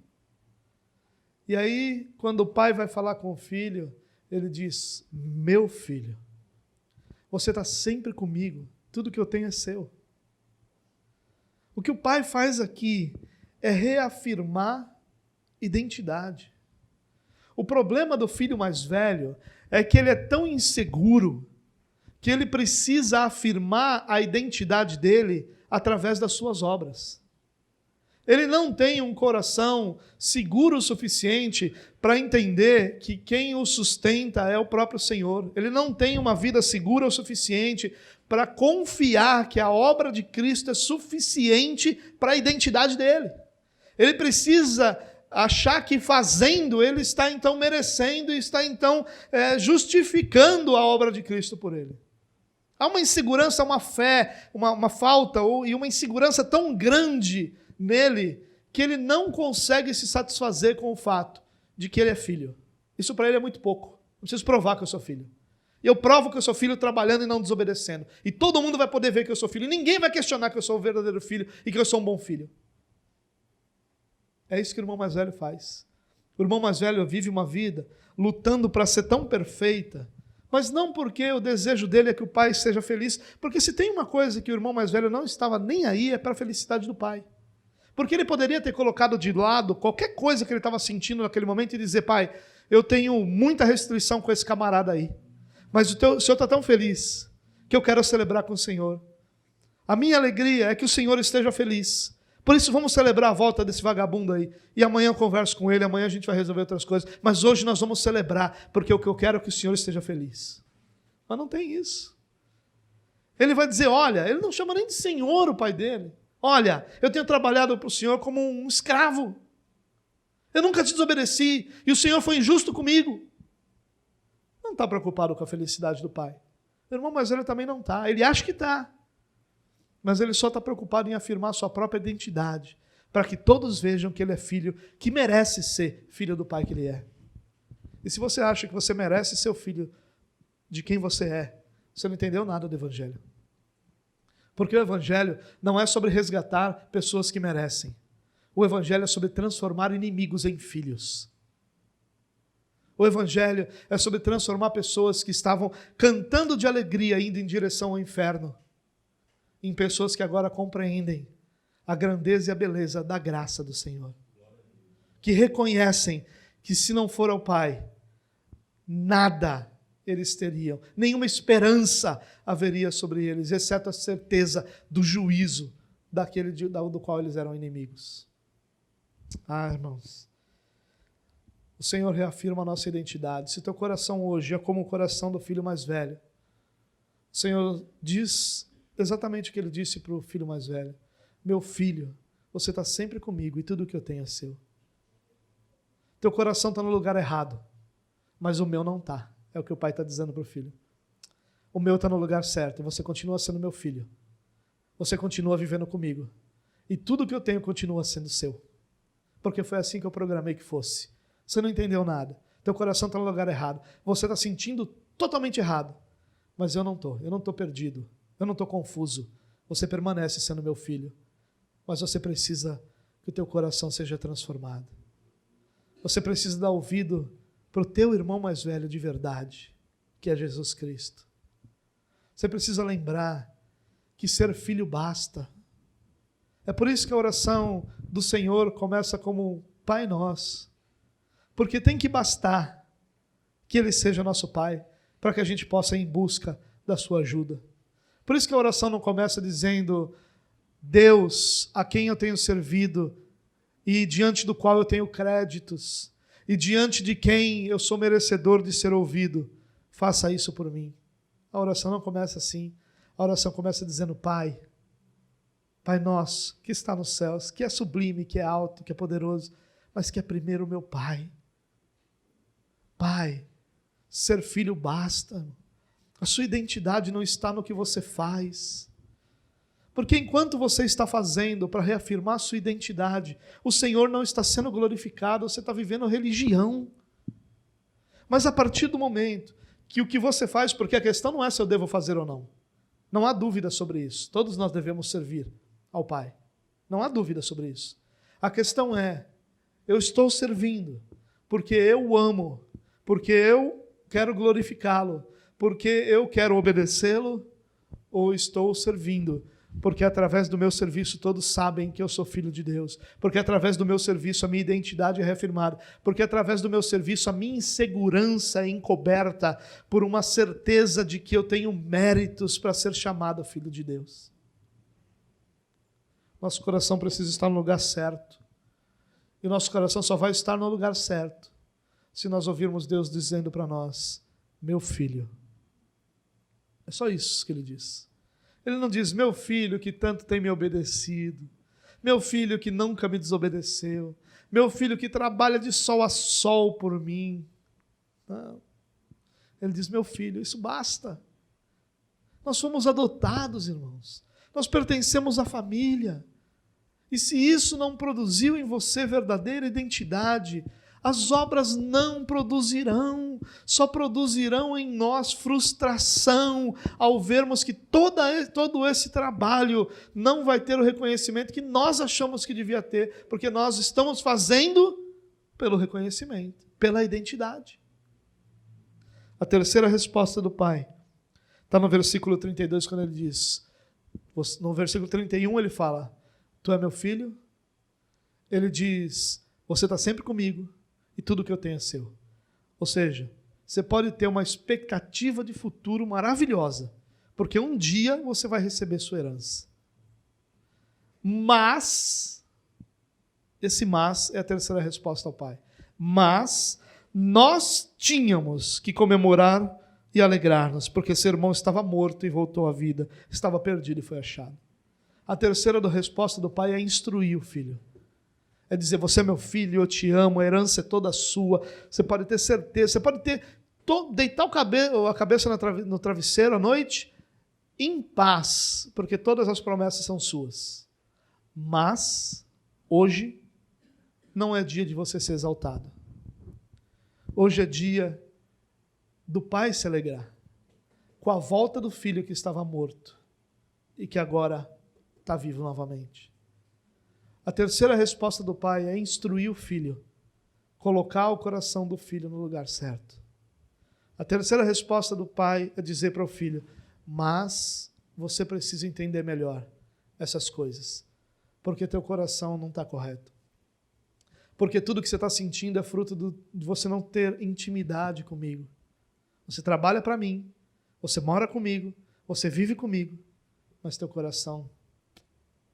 E aí, quando o pai vai falar com o filho, ele diz, meu filho, você está sempre comigo, tudo que eu tenho é seu. O que o pai faz aqui é reafirmar identidade. O problema do filho mais velho é que ele é tão inseguro que ele precisa afirmar a identidade dele através das suas obras. Ele não tem um coração seguro o suficiente para entender que quem o sustenta é o próprio Senhor. Ele não tem uma vida segura o suficiente para confiar que a obra de Cristo é suficiente para a identidade dele. Ele precisa achar que fazendo, ele está então merecendo e está então justificando a obra de Cristo por ele. Há uma insegurança, uma fé, uma falta e uma insegurança tão grande nele, que ele não consegue se satisfazer com o fato de que ele é filho. Isso para ele é muito pouco. Não preciso provar que eu sou filho. E eu provo que eu sou filho trabalhando e não desobedecendo. E todo mundo vai poder ver que eu sou filho. E ninguém vai questionar que eu sou o verdadeiro filho e que eu sou um bom filho. É isso que o irmão mais velho faz. O irmão mais velho vive uma vida lutando para ser tão perfeita, mas não porque o desejo dele é que o pai seja feliz, porque se tem uma coisa que o irmão mais velho não estava nem aí, é para a felicidade do pai. Porque ele poderia ter colocado de lado qualquer coisa que ele estava sentindo naquele momento e dizer, pai, eu tenho muita restrição com esse camarada aí, mas o senhor está tão feliz que eu quero celebrar com o Senhor. A minha alegria é que o Senhor esteja feliz. Por isso vamos celebrar a volta desse vagabundo aí. E amanhã eu converso com ele, amanhã a gente vai resolver outras coisas. Mas hoje nós vamos celebrar, porque o que eu quero é que o Senhor esteja feliz. Mas não tem isso. Ele vai dizer, olha, ele não chama nem de Senhor o pai dele. Olha, eu tenho trabalhado para o Senhor como um escravo. Eu nunca te desobedeci e o Senhor foi injusto comigo. Não está preocupado com a felicidade do pai. O irmão mais velho também não está. Ele acha que está. Mas ele só está preocupado em afirmar a sua própria identidade, para que todos vejam que ele é filho, que merece ser filho do pai que ele é. E se você acha que você merece ser o filho de quem você é, você não entendeu nada do Evangelho. Porque o Evangelho não é sobre resgatar pessoas que merecem. O Evangelho é sobre transformar inimigos em filhos. O Evangelho é sobre transformar pessoas que estavam cantando de alegria, indo em direção ao inferno, em pessoas que agora compreendem a grandeza e a beleza da graça do Senhor. Que reconhecem que se não for ao Pai, nada eles teriam, nenhuma esperança haveria sobre eles, exceto a certeza do juízo do qual eles eram inimigos. Ah, irmãos, o Senhor reafirma a nossa identidade. Se teu coração hoje é como o coração do filho mais velho, o Senhor diz exatamente o que ele disse para o filho mais velho: meu filho, você está sempre comigo e tudo o que eu tenho é seu. Teu coração está no lugar errado, mas o meu não está. É o que o pai está dizendo para o filho. O meu está no lugar certo, você continua sendo meu filho. Você continua vivendo comigo. E tudo que eu tenho continua sendo seu. Porque foi assim que eu programei que fosse. Você não entendeu nada. Teu coração está no lugar errado. Você está sentindo totalmente errado. Mas eu não estou. Eu não estou perdido. Eu não estou confuso. Você permanece sendo meu filho. Mas você precisa que o teu coração seja transformado. Você precisa dar ouvido para o teu irmão mais velho de verdade, que é Jesus Cristo. Você precisa lembrar que ser filho basta. É por isso que a oração do Senhor começa como Pai Nosso. Porque tem que bastar que Ele seja nosso Pai, para que a gente possa ir em busca da sua ajuda. Por isso que a oração não começa dizendo: Deus, a quem eu tenho servido e diante do qual eu tenho créditos, e diante de quem eu sou merecedor de ser ouvido, faça isso por mim. A oração não começa assim. A oração começa dizendo: Pai, Pai nosso, que está nos céus, que é sublime, que é alto, que é poderoso, mas que é primeiro o meu Pai. Pai, ser filho basta. A sua identidade não está no que você faz. Porque enquanto você está fazendo para reafirmar a sua identidade, o Senhor não está sendo glorificado, você está vivendo religião. Mas a partir do momento que o que você faz, porque a questão não é se eu devo fazer ou não. Não há dúvida sobre isso. Todos nós devemos servir ao Pai. Não há dúvida sobre isso. A questão é, eu estou servindo porque eu o amo, porque eu quero glorificá-lo, porque eu quero obedecê-lo, ou estou servindo porque através do meu serviço todos sabem que eu sou filho de Deus, porque através do meu serviço a minha identidade é reafirmada, porque através do meu serviço a minha insegurança é encoberta por uma certeza de que eu tenho méritos para ser chamado filho de Deus. Nosso coração precisa estar no lugar certo, e nosso coração só vai estar no lugar certo se nós ouvirmos Deus dizendo para nós: meu filho. É só isso que ele diz. Ele não diz: meu filho que tanto tem me obedecido, meu filho que nunca me desobedeceu, meu filho que trabalha de sol a sol por mim. Não. Ele diz: meu filho, isso basta. Nós fomos adotados, irmãos. Nós pertencemos à família. E se isso não produziu em você verdadeira identidade, as obras não produzirão, só produzirão em nós frustração ao vermos que todo esse trabalho não vai ter o reconhecimento que nós achamos que devia ter, porque nós estamos fazendo pelo reconhecimento, pela identidade. A terceira resposta do Pai está no versículo 32, quando ele diz, no versículo 31 ele fala: tu é meu filho? Ele diz: você está sempre comigo, e tudo que eu tenho é seu. Ou seja, você pode ter uma expectativa de futuro maravilhosa, porque um dia você vai receber sua herança. Mas, esse mas é a terceira resposta ao Pai. Mas nós tínhamos que comemorar e alegrar-nos, porque seu irmão estava morto e voltou à vida, estava perdido e foi achado. A terceira resposta do Pai é instruir o filho. É dizer: você é meu filho, eu te amo, a herança é toda sua. Você pode ter certeza, você pode deitar a cabeça no travesseiro à noite em paz, porque todas as promessas são suas. Mas hoje não é dia de você ser exaltado. Hoje é dia do pai se alegrar com a volta do filho que estava morto e que agora está vivo novamente. A terceira resposta do Pai é instruir o filho, colocar o coração do filho no lugar certo. A terceira resposta do Pai é dizer para o filho: mas você precisa entender melhor essas coisas, porque teu coração não está correto. Porque tudo que você está sentindo é fruto de você não ter intimidade comigo. Você trabalha para mim, você mora comigo, você vive comigo, mas teu coração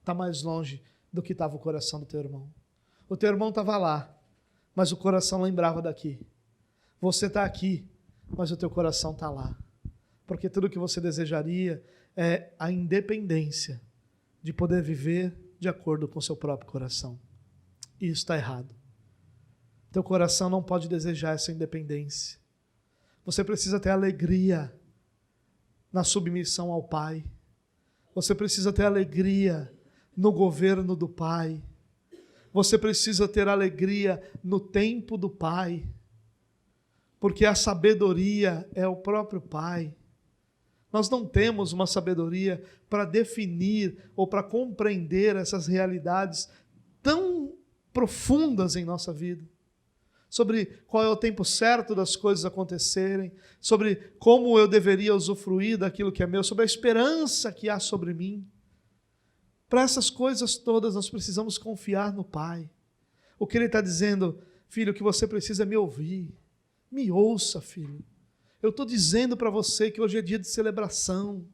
está mais longe do que estava o coração do teu irmão. O teu irmão estava lá, mas o coração lembrava daqui. Você está aqui, mas o teu coração está lá. Porque tudo que você desejaria é a independência de poder viver de acordo com o seu próprio coração. E isso está errado. Teu coração não pode desejar essa independência. Você precisa ter alegria na submissão ao Pai. Você precisa ter alegria no governo do Pai. Você precisa ter alegria no tempo do Pai, porque a sabedoria é o próprio Pai. Nós não temos uma sabedoria para definir ou para compreender essas realidades tão profundas em nossa vida, sobre qual é o tempo certo das coisas acontecerem, sobre como eu deveria usufruir daquilo que é meu, sobre a esperança que há sobre mim. Para essas coisas todas nós precisamos confiar no Pai. O que Ele está dizendo: filho, o que você precisa é me ouvir. Me ouça, filho. Eu estou dizendo para você que hoje é dia de celebração.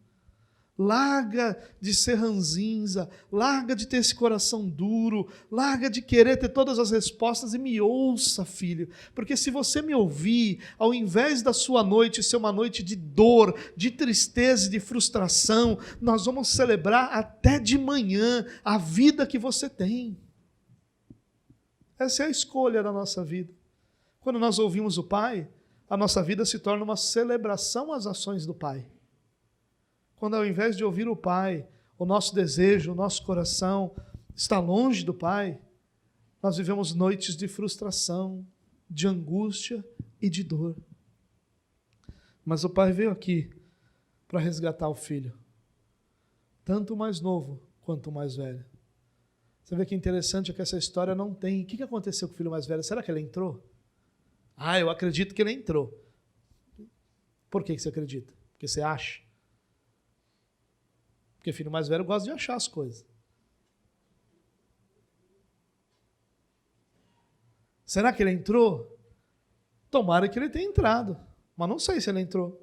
Larga de ser ranzinza, larga de ter esse coração duro, larga de querer ter todas as respostas e me ouça, filho. Porque se você me ouvir, ao invés da sua noite ser uma noite de dor, de tristeza e de frustração, nós vamos celebrar até de manhã a vida que você tem. Essa é a escolha da nossa vida. Quando nós ouvimos o Pai, a nossa vida se torna uma celebração às ações do Pai. Quando ao invés de ouvir o Pai, o nosso desejo, o nosso coração está longe do Pai, nós vivemos noites de frustração, de angústia e de dor. Mas o Pai veio aqui para resgatar o filho, tanto o mais novo quanto o mais velho. Você vê que interessante é que essa história não tem... O que aconteceu com o filho mais velho? Será que ele entrou? Eu acredito que ele entrou. Por que você acredita? Porque você acha? Porque filho mais velho gosta de achar as coisas. Será que ele entrou? Tomara que ele tenha entrado, mas não sei se ele entrou.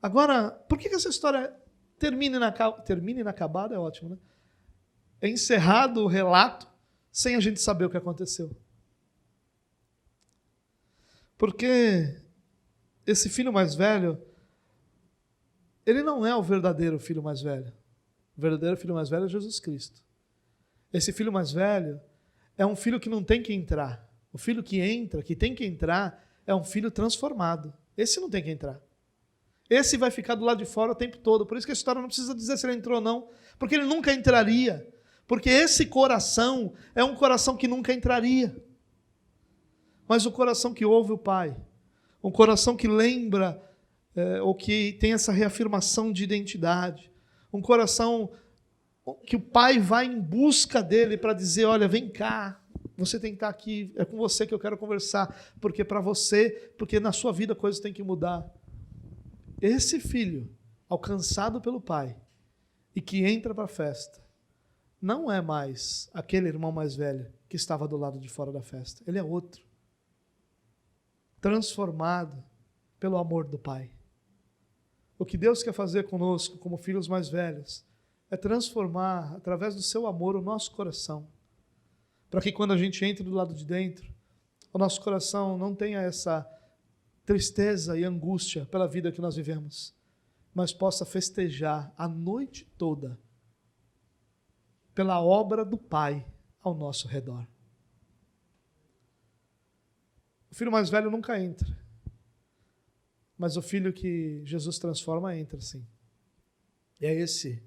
Agora, por que essa história termina inacabada? É ótimo, né? É encerrado o relato sem a gente saber o que aconteceu. Porque esse filho mais velho, ele não é o verdadeiro filho mais velho. O verdadeiro filho mais velho é Jesus Cristo. Esse filho mais velho é um filho que não tem que entrar. O filho que entra, que tem que entrar, é um filho transformado. Esse não tem que entrar. Esse vai ficar do lado de fora o tempo todo. Por isso que a história não precisa dizer se ele entrou ou não. Porque ele nunca entraria. Porque esse coração é um coração que nunca entraria. Mas o coração que ouve o Pai, um coração que lembra, ou que tem essa reafirmação de identidade, um coração que o Pai vai em busca dele para dizer, olha, vem cá, você tem que estar aqui, é com você que eu quero conversar, porque para você, porque na sua vida coisas têm que mudar. Esse filho, alcançado pelo Pai, e que entra para a festa, não é mais aquele irmão mais velho que estava do lado de fora da festa, ele é outro. Transformado pelo amor do Pai. O que Deus quer fazer conosco, como filhos mais velhos, é transformar, através do seu amor, o nosso coração, para que quando a gente entre do lado de dentro, o nosso coração não tenha essa tristeza e angústia pela vida que nós vivemos, mas possa festejar a noite toda pela obra do Pai ao nosso redor. O filho mais velho nunca entra, mas o filho que Jesus transforma entra sim. E é esse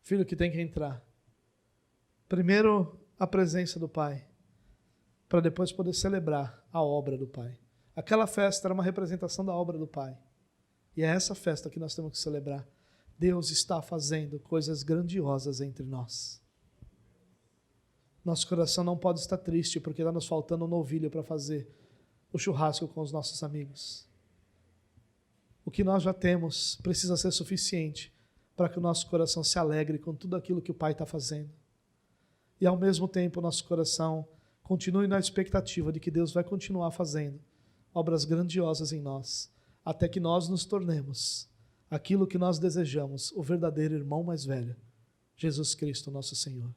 filho que tem que entrar. Primeiro, a presença do Pai, para depois poder celebrar a obra do Pai. Aquela festa era uma representação da obra do Pai. E é essa festa que nós temos que celebrar. Deus está fazendo coisas grandiosas entre nós. Nosso coração não pode estar triste porque está nos faltando um novilho para fazer o churrasco com os nossos amigos. O que nós já temos precisa ser suficiente para que o nosso coração se alegre com tudo aquilo que o Pai está fazendo. E ao mesmo tempo o nosso coração continue na expectativa de que Deus vai continuar fazendo obras grandiosas em nós, até que nós nos tornemos aquilo que nós desejamos, o verdadeiro irmão mais velho, Jesus Cristo, nosso Senhor.